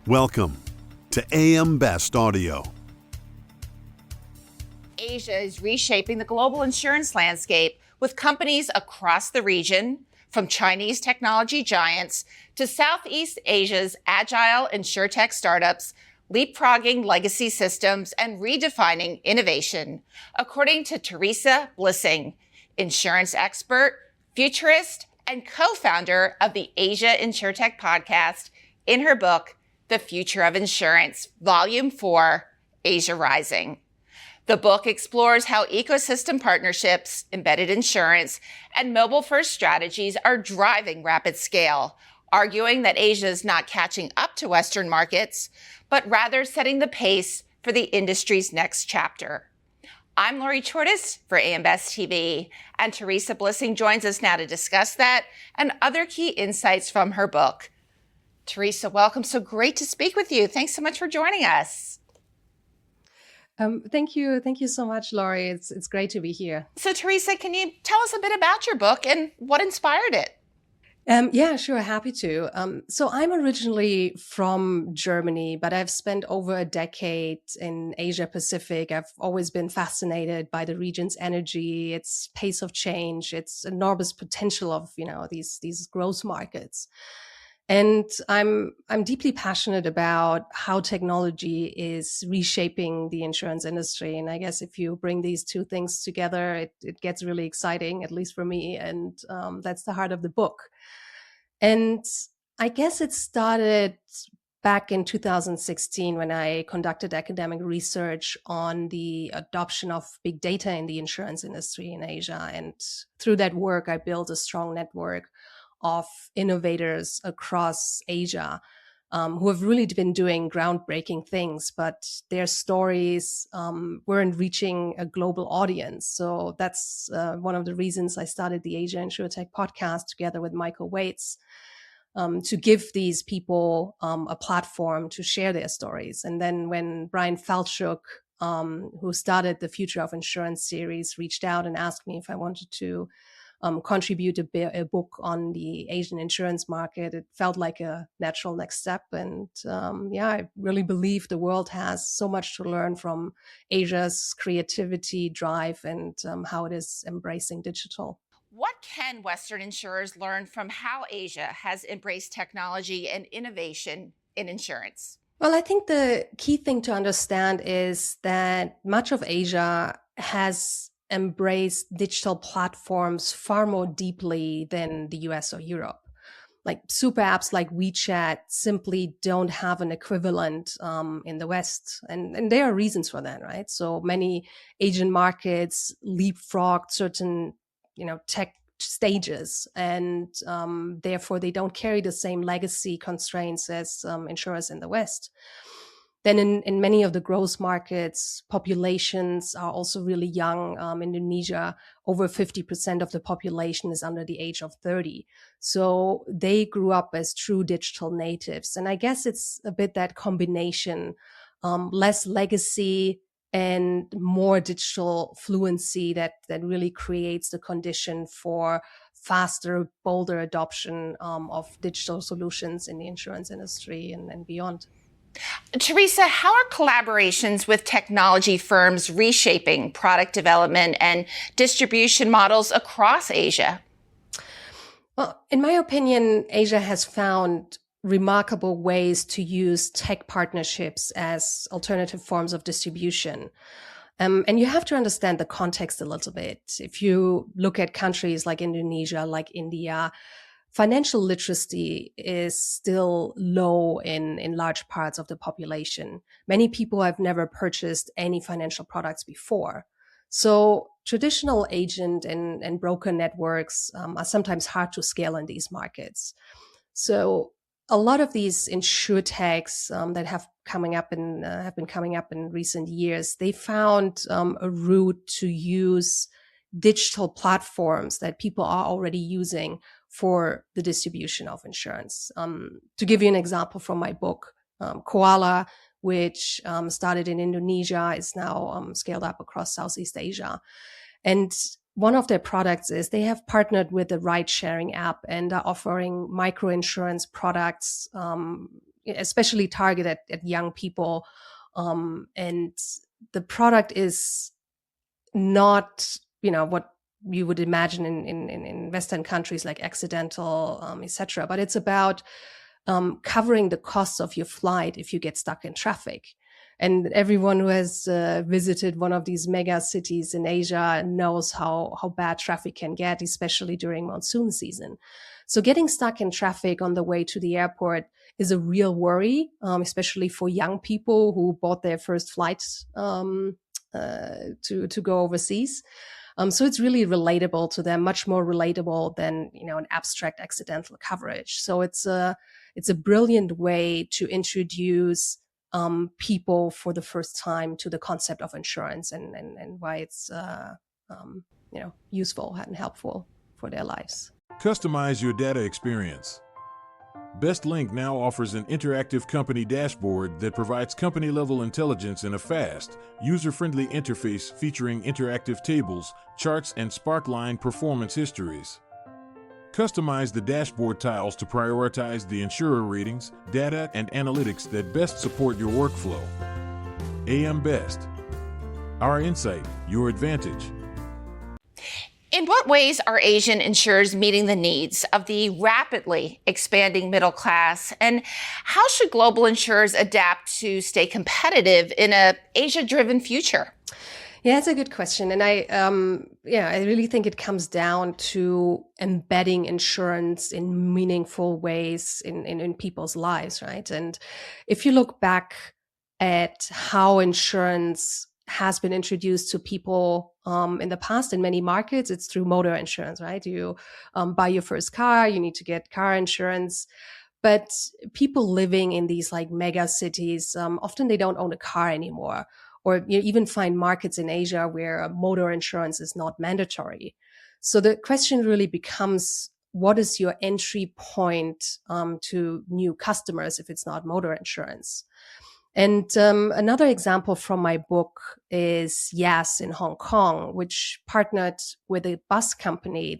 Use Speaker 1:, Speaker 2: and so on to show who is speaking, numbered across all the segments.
Speaker 1: Welcome to AM Best Audio.
Speaker 2: Asia is reshaping the global insurance landscape with companies across the region, from Chinese technology giants to Southeast Asia's agile InsurTech startups, leapfrogging legacy systems and redefining innovation, according to Theresa Blissing, insurance expert, futurist, and co-founder of the InsurTech Podcast, in her book, The Future of Insurance, Volume 4, Asia Rising. The book explores how ecosystem partnerships, embedded insurance, and mobile-first strategies are driving rapid scale, arguing that Asia is not catching up to Western markets, but rather setting the pace for the industry's next chapter. I'm Lori Chortis for AM Best TV, and Theresa Blissing joins us now to discuss that and other key insights from her book. Theresa, welcome. So great to speak with you. Thanks so much for joining us.
Speaker 3: Thank you. Thank you so much, Laurie. It's great to be here.
Speaker 2: So Theresa, can you tell us a bit about your book and what inspired it?
Speaker 3: Yeah, sure. Happy to. So I'm originally from Germany, but I've spent over a decade in Asia Pacific. I've always been fascinated by the region's energy, its pace of change, its enormous potential of, these growth markets. And I'm deeply passionate about how technology is reshaping the insurance industry. And I guess if you bring these two things together, it gets really exciting, at least for me. And that's the heart of the book. And I guess it started back in 2016 when I conducted academic research on the adoption of big data in the insurance industry in Asia. And through that work, I built a strong network of innovators across Asia who have really been doing groundbreaking things, but their stories weren't reaching a global audience. So that's one of the reasons I started the InsurTech Podcast together with Michael Waits to give these people a platform to share their stories. And then when Brian Falchuk, who started the Future of Insurance series, reached out and asked me if I wanted to contribute a book on the Asian insurance market, it felt like a natural next step. And I really believe the world has so much to learn from Asia's creativity, drive, and how it is embracing digital.
Speaker 2: What can Western insurers learn from how Asia has embraced technology and innovation in insurance?
Speaker 3: Well, I think the key thing to understand is that much of Asia has embrace digital platforms far more deeply than the US or Europe. Like super apps like WeChat simply don't have an equivalent in the West. And there are reasons for that, right? So many Asian markets leapfrogged certain, tech stages, and therefore they don't carry the same legacy constraints as insurers in the West. Then in many of the growth markets, populations are also really young. Indonesia, over 50% of the population is under the age of 30. So they grew up as true digital natives. And I guess it's a bit that combination, less legacy and more digital fluency that really creates the condition for faster, bolder adoption of digital solutions in the insurance industry and beyond.
Speaker 2: Theresa, how are collaborations with technology firms reshaping product development and distribution models across Asia?
Speaker 3: Well, in my opinion, Asia has found remarkable ways to use tech partnerships as alternative forms of distribution. And you have to understand the context a little bit. If you look at countries like Indonesia, like India, financial literacy is still low in large parts of the population. Many people have never purchased any financial products before. So traditional agent and broker networks are sometimes hard to scale in these markets. So a lot of these insurtechs that have been coming up in recent years, they found a route to use digital platforms that people are already using for the distribution of insurance. To give you an example from my book, Koala, which started in Indonesia, is now scaled up across Southeast Asia. And one of their products is they have partnered with a ride-sharing app and are offering micro-insurance products especially targeted at young people. And the product is not, what you would imagine in Western countries like accidental, etc. But it's about covering the costs of your flight if you get stuck in traffic. And everyone who has visited one of these mega cities in Asia knows how bad traffic can get, especially during monsoon season. So getting stuck in traffic on the way to the airport is a real worry, especially for young people who bought their first flight to go overseas. So it's really relatable to them, much more relatable than, an abstract accidental coverage. So it's a brilliant way to introduce people for the first time to the concept of insurance and why it's useful and helpful for their lives.
Speaker 4: Customize your data experience. BestLink now offers an interactive company dashboard that provides company-level intelligence in a fast, user-friendly interface featuring interactive tables, charts, and Sparkline performance histories. Customize the dashboard tiles to prioritize the insurer ratings, data, and analytics that best support your workflow. AM Best. Our insight, your advantage.
Speaker 2: In what ways are Asian insurers meeting the needs of the rapidly expanding middle class? And how should global insurers adapt to stay competitive in an Asia-driven future?
Speaker 3: Yeah, it's a good question. And I really think it comes down to embedding insurance in meaningful ways in people's lives, right? And if you look back at how insurance has been introduced to people in the past in many markets, it's through motor insurance, right? You buy your first car, you need to get car insurance. But people living in these like mega cities, often they don't own a car anymore. Or you even find markets in Asia where motor insurance is not mandatory. So the question really becomes, what is your entry point to new customers if it's not motor insurance? And another example from my book is Yas in Hong Kong, which partnered with a bus company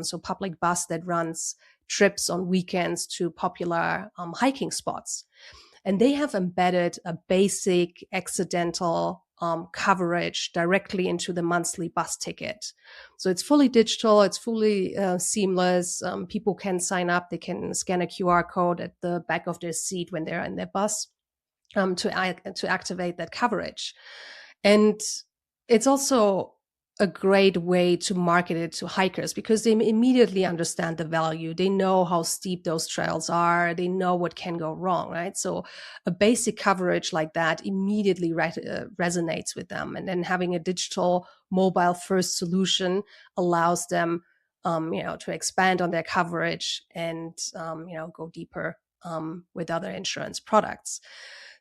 Speaker 3: so public bus that runs trips on weekends to popular hiking spots. And they have embedded a basic accidental coverage directly into the monthly bus ticket. So it's fully digital, it's fully seamless. People can sign up, they can scan a QR code at the back of their seat when they're in their bus. To activate that coverage. And it's also a great way to market it to hikers because they immediately understand the value. They know how steep those trails are. They know what can go wrong, right? So a basic coverage like that immediately resonates with them. And then having a digital mobile first solution allows them, to expand on their coverage and, go deeper with other insurance products.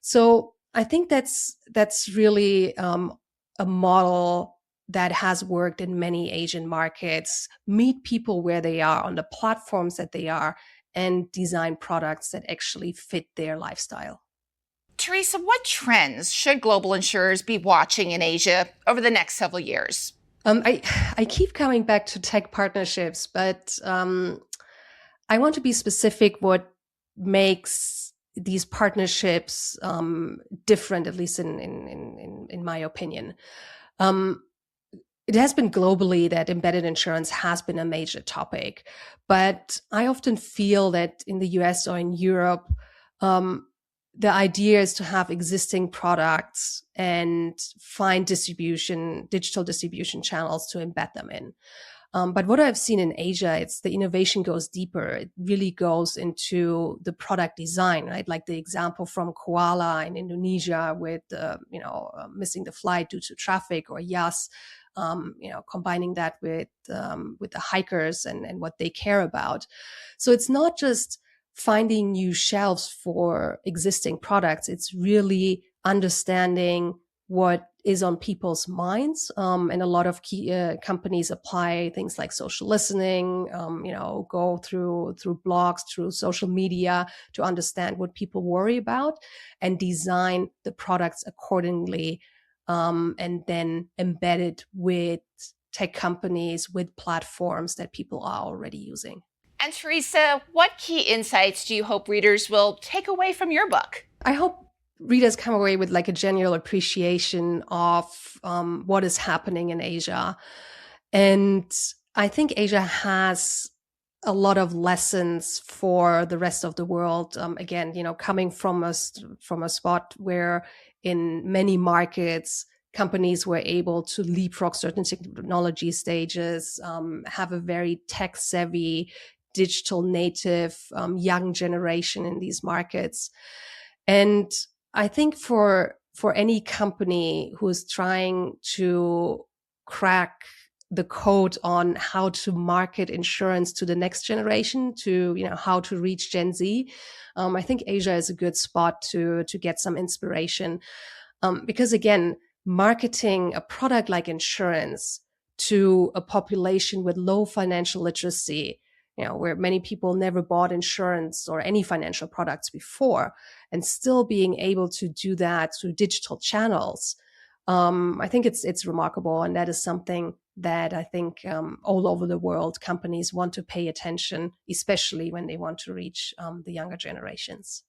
Speaker 3: So I think that's really a model that has worked in many Asian markets. Meet people where they are on the platforms that they are and design products that actually fit their lifestyle.
Speaker 2: Theresa, what trends should global insurers be watching in Asia over the next several years?
Speaker 3: I keep coming back to tech partnerships, but I want to be specific what makes these partnerships different, at least in my opinion. It has been globally that embedded insurance has been a major topic, but I often feel that in the US or in Europe, the idea is to have existing products and find digital distribution channels to embed them in. But what I've seen in Asia, it's the innovation goes deeper. It really goes into the product design, right? Like the example from Koala in Indonesia with, missing the flight due to traffic, or Yas, combining that with the hikers and what they care about. So it's not just finding new shelves for existing products. It's really understanding what is on people's minds. And a lot of key companies apply things like social listening, go through blogs, through social media to understand what people worry about and design the products accordingly, and then embed it with tech companies, with platforms that people are already using.
Speaker 2: And Theresa, what key insights do you hope readers will take away from your book?
Speaker 3: I hope readers come away with like a general appreciation of what is happening in Asia. And I think Asia has a lot of lessons for the rest of the world. Again, coming from a spot where in many markets, companies were able to leapfrog certain technology stages, have a very tech-savvy, digital native, young generation in these markets. And I think for any company who is trying to crack the code on how to market insurance to the next generation, to how to reach Gen Z, I think Asia is a good spot to get some inspiration, because again, marketing a product like insurance to a population with low financial literacy, where many people never bought insurance or any financial products before, and still being able to do that through digital channels, I think it's remarkable, and that is something that I think all over the world companies want to pay attention, especially when they want to reach the younger generations.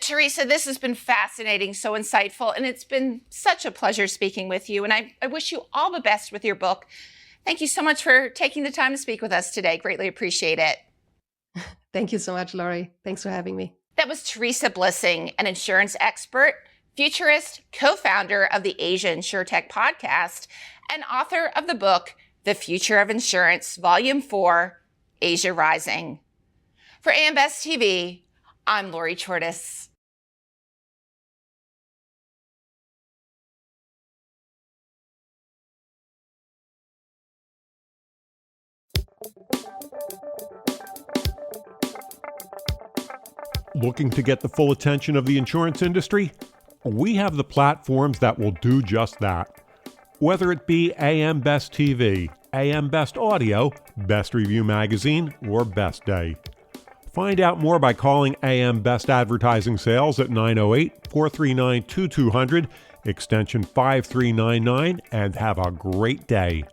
Speaker 2: Theresa, this has been fascinating, so insightful, and it's been such a pleasure speaking with you. And I wish you all the best with your book. Thank you so much for taking the time to speak with us today. Greatly appreciate it.
Speaker 3: Thank you so much, Laurie. Thanks for having me.
Speaker 2: That was Theresa Blissing, an insurance expert, futurist, co-founder of the Asia InsurTech Podcast, and author of the book, The Future of Insurance, Volume 4, Asia Rising. For AM Best TV, I'm Laurie Chortis.
Speaker 5: Looking to get the full attention of the insurance industry? We have the platforms that will do just that. Whether it be AM Best TV, AM Best Audio, Best Review Magazine, or Best Day. Find out more by calling AM Best Advertising Sales at 908-439-2200, extension 5399, and have a great day.